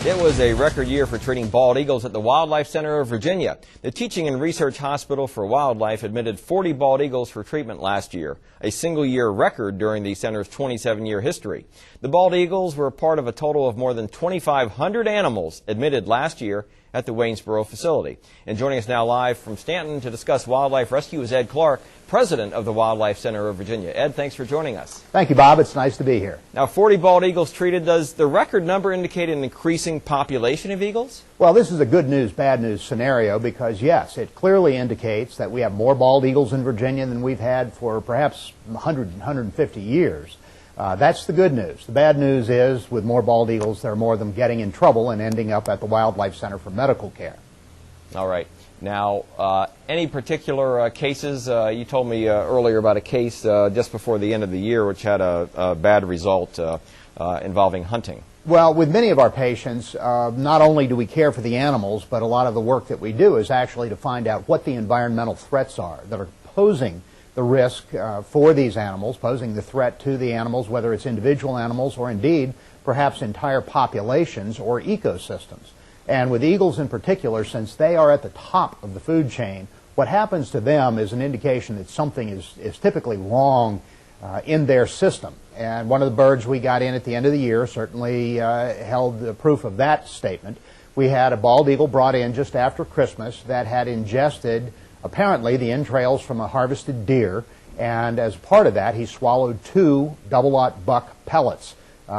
It was a record year for treating bald eagles at the Wildlife Center of Virginia. The Teaching and Research Hospital for Wildlife admitted 40 bald eagles for treatment last year, a single-year record during the center's 27-year history. The bald eagles were part of a total of more than 2,500 animals admitted last year at the Waynesboro facility. And joining us now live from Stanton to discuss wildlife rescue is Ed Clark, president of the Wildlife Center of Virginia. Ed, thanks for joining us. Thank you, Bob. It's nice to be here. Now, 40 bald eagles treated. Does the record number indicate an increasing population of eagles? Well, this is a good news, bad news scenario because, yes, it clearly indicates that we have more bald eagles in Virginia than we've had for perhaps 100, 150 years. That's the good news. The bad news is, with more bald eagles, there are more of them getting in trouble and ending up at the Wildlife Center for medical care. All right. Now, any particular cases? You told me earlier about a case just before the end of the year which had a bad result involving hunting. Well, with many of our patients, not only do we care for the animals, but a lot of the work that we do is actually to find out what the environmental threats are that are posing the risk for these animals, posing the threat to the animals, whether it's individual animals or indeed perhaps entire populations or ecosystems. And with eagles in particular, since they are at the top of the food chain, what happens to them is an indication that something is typically wrong in their system. And one of the birds we got in at the end of the year certainly held the proof of that statement. We had a bald eagle brought in just after Christmas that had ingested apparently the entrails from a harvested deer, and as part of that he swallowed 2 double-aught buck pellets.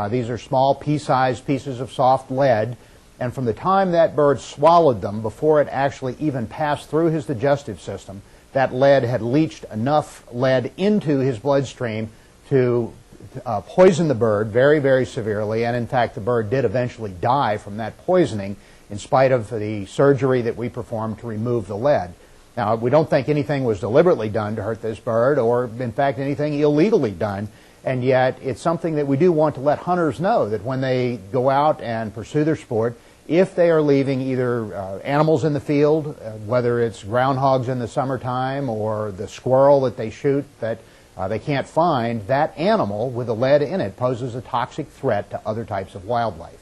These are small pea-sized pieces of soft lead, and from the time that bird swallowed them, before it actually even passed through his digestive system, that lead had leached enough lead into his bloodstream to poison the bird very, very severely, and in fact the bird did eventually die from that poisoning in spite of the surgery that we performed to remove the lead. Now, we don't think anything was deliberately done to hurt this bird or, in fact, anything illegally done, and yet it's something that we do want to let hunters know, that when they go out and pursue their sport, if they are leaving either animals in the field, whether it's groundhogs in the summertime or the squirrel that they shoot that they can't find, that animal with the lead in it poses a toxic threat to other types of wildlife.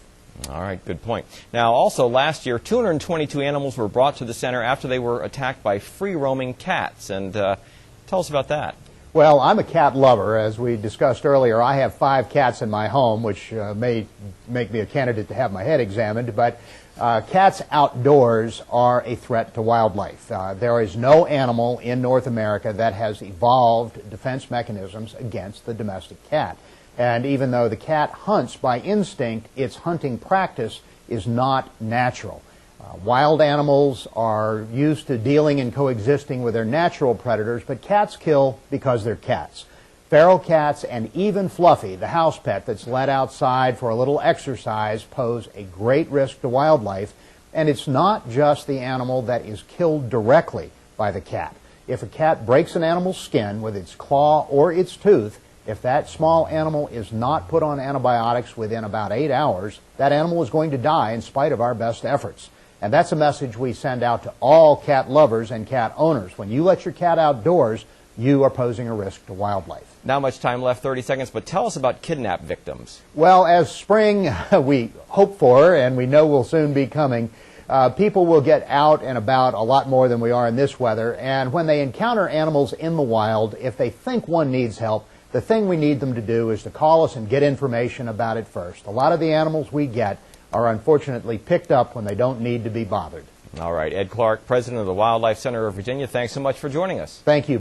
All right, good point. Now, also last year, 222 animals were brought to the center after they were attacked by free-roaming cats. And tell us about that. Well, I'm a cat lover. As we discussed earlier, I have 5 cats in my home, which may make me a candidate to have my head examined. But cats outdoors are a threat to wildlife. There is no animal in North America that has evolved defense mechanisms against the domestic cat. And even though the cat hunts by instinct, its hunting practice is not natural. Wild animals are used to dealing and coexisting with their natural predators, but cats kill because they're cats. Feral cats and even Fluffy, the house pet that's let outside for a little exercise, pose a great risk to wildlife. And it's not just the animal that is killed directly by the cat. If a cat breaks an animal's skin with its claw or its tooth, if that small animal is not put on antibiotics within about 8 hours, that animal is going to die in spite of our best efforts. And that's a message we send out to all cat lovers and cat owners. When you let your cat outdoors, you are posing a risk to wildlife. Not much time left, 30 seconds, but tell us about kidnap victims. Well, as spring we hope for and we know will soon be coming, people will get out and about a lot more than we are in this weather. And when they encounter animals in the wild, if they think one needs help, the thing we need them to do is to call us and get information about it first. A lot of the animals we get are unfortunately picked up when they don't need to be bothered. All right, Ed Clark, president of the Wildlife Center of Virginia, thanks so much for joining us. Thank you.